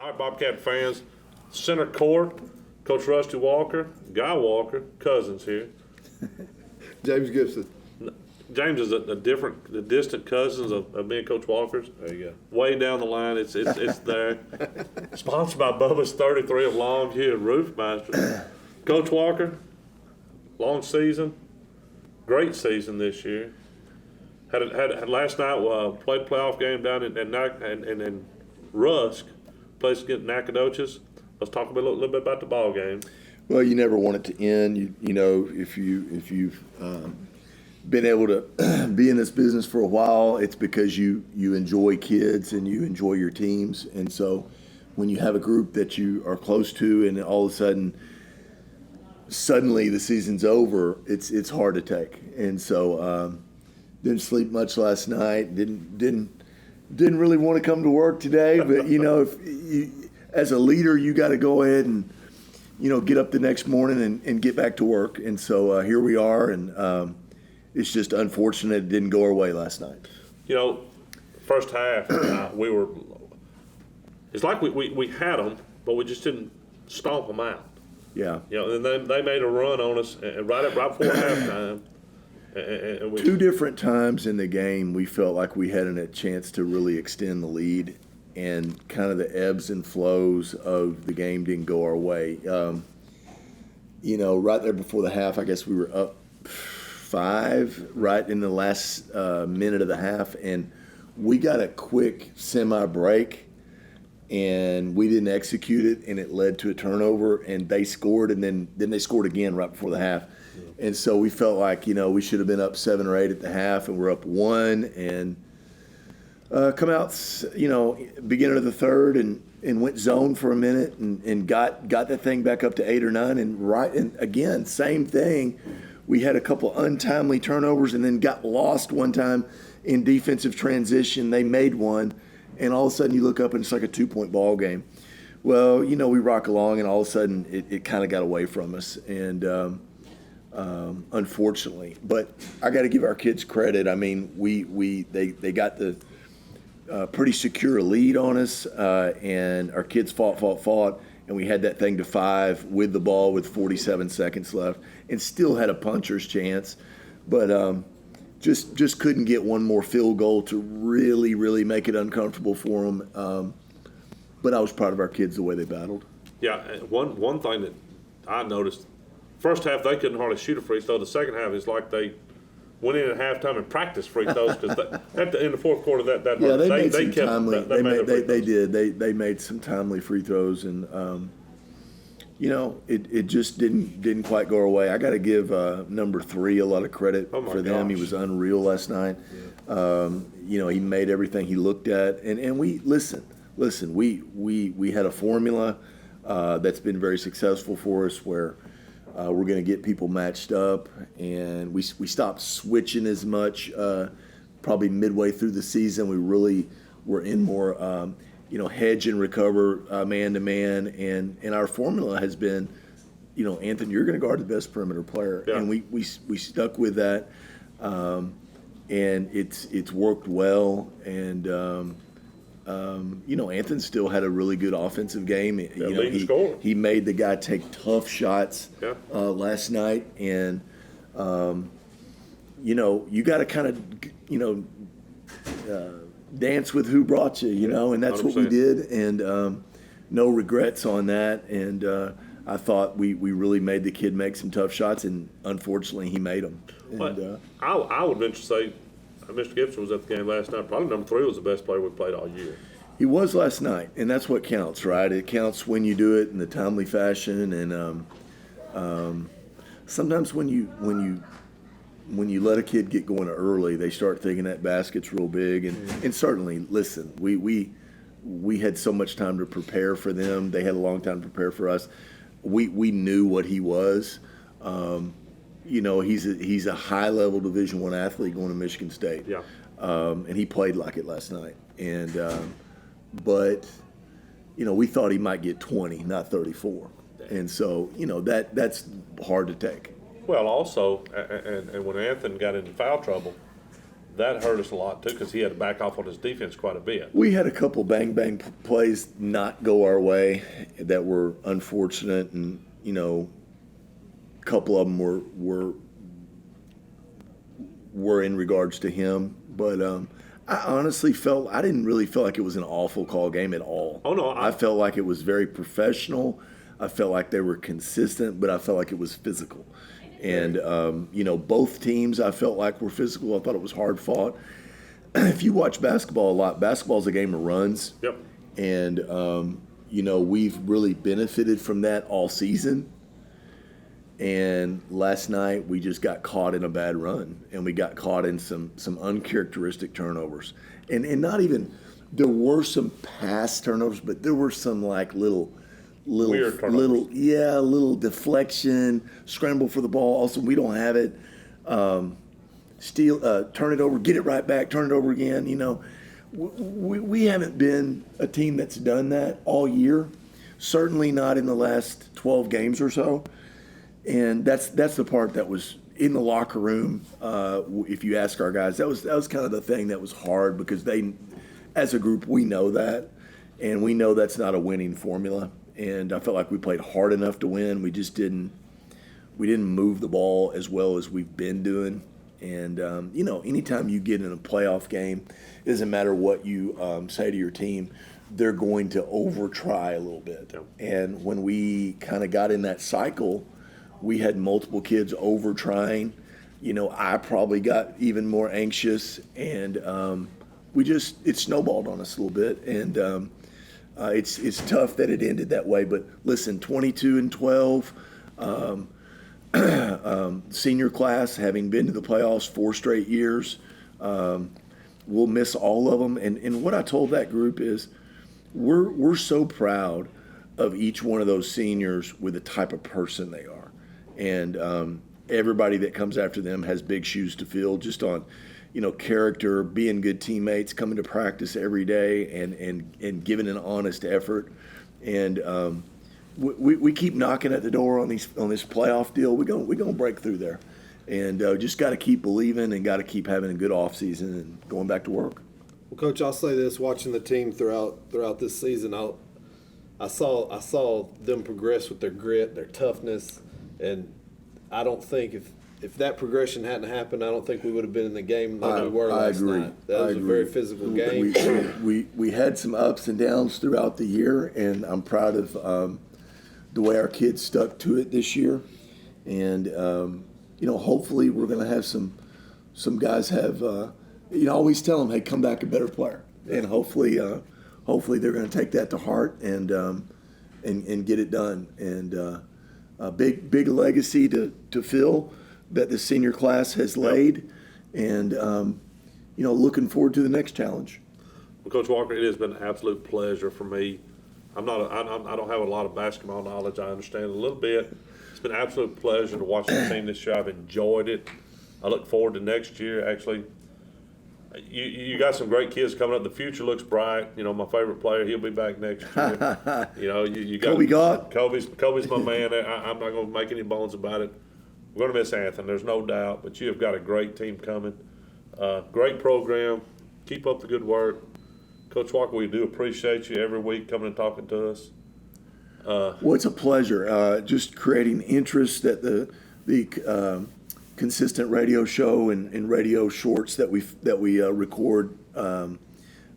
All right, Bobcat fans, center court, Coach Rusty Walker, Guy Walker, cousins here. James Gibson. James is the distant cousins of me and Coach Walker's. There you go. Way down the line, it's there. Sponsored by Bubba's 33 of Longview and Roofmaster. Coach Walker, long season, great season this year. Had last night played a playoff game down in Rusk, place against Nacogdoches. Let's talk a little bit about the ball game. Well, you never want it to end. You know, if you've been able to be in this business for a while, it's because you enjoy kids and you enjoy your teams. And so when you have a group that you are close to and all of a suddenly the season's over, it's hard to take. And so didn't sleep much last night. Didn't really want to come to work today. But as a leader, you got to go ahead and get up the next morning and get back to work. And so here we are, and it's just unfortunate it didn't go our way last night. First half it's like we had them, but we just didn't stomp them out. Yeah. And they made a run on us right before halftime. And two different times in the game, we felt like we had a chance to really extend the lead, and kind of the ebbs and flows of the game didn't go our way. Right there before the half, I guess we were up 5 right in the last minute of the half, and we got a quick semi-break, and we didn't execute it, and it led to a turnover, and they scored, and then they scored again right before the half. And so we felt like, we should have been up 7 or 8 at the half, and we're up 1, and come out, beginning of the third, and went zone for a minute, and got that thing back up to 8 or 9, and again, same thing. We had a couple untimely turnovers, and then got lost one time in defensive transition. They made one, and all of a sudden you look up and it's like a 2-point ball game. Well, we rock along, and all of a sudden it kind of got away from us, and unfortunately. But I got to give our kids credit. I mean, they got the pretty secure lead on us, and our kids fought, and we had that thing to 5 with the ball with 47 seconds left, and still had a puncher's chance, but just couldn't get one more field goal to really, really make it uncomfortable for them. But I was proud of our kids the way they battled. Yeah, one thing that I noticed, first half they couldn't hardly shoot a free throw. The second half is like they went in at halftime and practiced free throws, because in the fourth quarter they made some timely. They made some timely free throws, and it just didn't quite go our way. I got to give number 3 a lot of credit for them. He was unreal last night. Yeah. He made everything he looked at, and we listen. We had a formula that's been very successful for us, where we're going to get people matched up, and we stopped switching as much probably midway through the season. We really were in more hedge and recover man-to-man, and our formula has been, Anthony, you're going to guard the best perimeter player. Yeah. And we stuck with that, and it's worked well, and Anthony still had a really good offensive game. He made the guy take tough shots last night, and you got to kind of dance with who brought you, and that's 100%. What we did, and no regrets on that. And I thought we really made the kid make some tough shots, and unfortunately he made them. And, I would venture to say Mr. Gibson was at the game last night. Probably number 3 was the best player we played all year. He was last night, and that's what counts, right? It counts when you do it in the timely fashion, and sometimes when you let a kid get going early, they start thinking that basket's real big, and certainly, listen, we had so much time to prepare for them. They had a long time to prepare for us. We knew what he was. He's a high-level Division I athlete going to Michigan State. Yeah. And he played like it last night. And but we thought he might get 20, not 34. And so that's hard to take. Well, also, and when Anthony got into foul trouble, that hurt us a lot too because he had to back off on his defense quite a bit. We had a couple bang plays not go our way that were unfortunate, and a couple of them were in regards to him. But I honestly I didn't really feel like it was an awful call game at all. Oh no, I felt like it was very professional. I felt like they were consistent, but I felt like it was physical. And, both teams I felt like were physical. I thought it was hard fought. If you watch basketball a lot, basketball's a game of runs. Yep. And, we've really benefited from that all season. And last night we just got caught in a bad run. And we got caught in some uncharacteristic turnovers. And not even – there were some pass turnovers, but there were some little deflection, scramble for the ball. Also, we don't have it. Turn it over, get it right back, turn it over again. We haven't been a team that's done that all year. Certainly not in the last 12 games or so. And that's the part that was in the locker room. If you ask our guys, that was kind of the thing that was hard because they, as a group, we know that, and we know that's not a winning formula. And I felt like we played hard enough to win. We just didn't move the ball as well as we've been doing. And, anytime you get in a playoff game, it doesn't matter what you say to your team, they're going to over-try a little bit. Yep. And when we kind of got in that cycle, we had multiple kids over-trying. I probably got even more anxious, and it snowballed on us a little bit. And it's tough that it ended that way, but listen, 22-12, senior class, having been to the playoffs 4 straight years, we'll miss all of them. And what I told that group is, we're so proud of each one of those seniors with the type of person they are, and everybody that comes after them has big shoes to fill, just on character, being good teammates, coming to practice every day, and giving an honest effort. And we keep knocking at the door on this playoff deal. We're gonna break through there, and just got to keep believing and got to keep having a good off season and going back to work. Well, Coach, I'll say this: watching the team throughout this season, I saw them progress with their grit, their toughness, and I don't think if that progression hadn't happened, I don't think we would have been in the game like we were last night. That was a very physical game. We had some ups and downs throughout the year, and I'm proud of the way our kids stuck to it this year. And hopefully we're going to have some guys have. I always tell them, hey, come back a better player, and hopefully they're going to take that to heart and get it done. And a big legacy to fill that the senior class has laid, and looking forward to the next challenge. Well, Coach Walker, it has been an absolute pleasure for me. I don't have a lot of basketball knowledge. I understand a little bit. It's been an absolute pleasure to watch the team this year. I've enjoyed it. I look forward to next year. Actually, you got some great kids coming up. The future looks bright. My favorite player, he'll be back next year. You got Kobe's my man. I'm not going to make any bones about it. We're going to miss Anthony, there's no doubt, but you have got a great team coming. Great program. Keep up the good work. Coach Walker, we do appreciate you every week coming and talking to us. Well, it's a pleasure. Just creating interest at the consistent radio show and radio shorts that we record.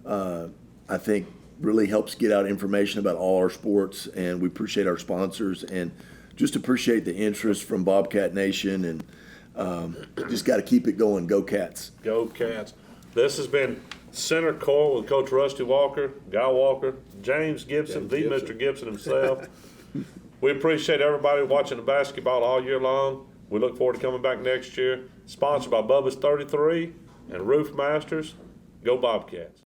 I think really helps get out information about all our sports, and we appreciate our sponsors and just appreciate the interest from Bobcat Nation, and just got to keep it going. Go Cats. Go Cats. This has been Center Court with Coach Rusty Walker, Guy Walker, James Gibson, Mr. Gibson himself. We appreciate everybody watching the basketball all year long. We look forward to coming back next year. Sponsored by Bubba's 33 and Roof Masters. Go Bobcats.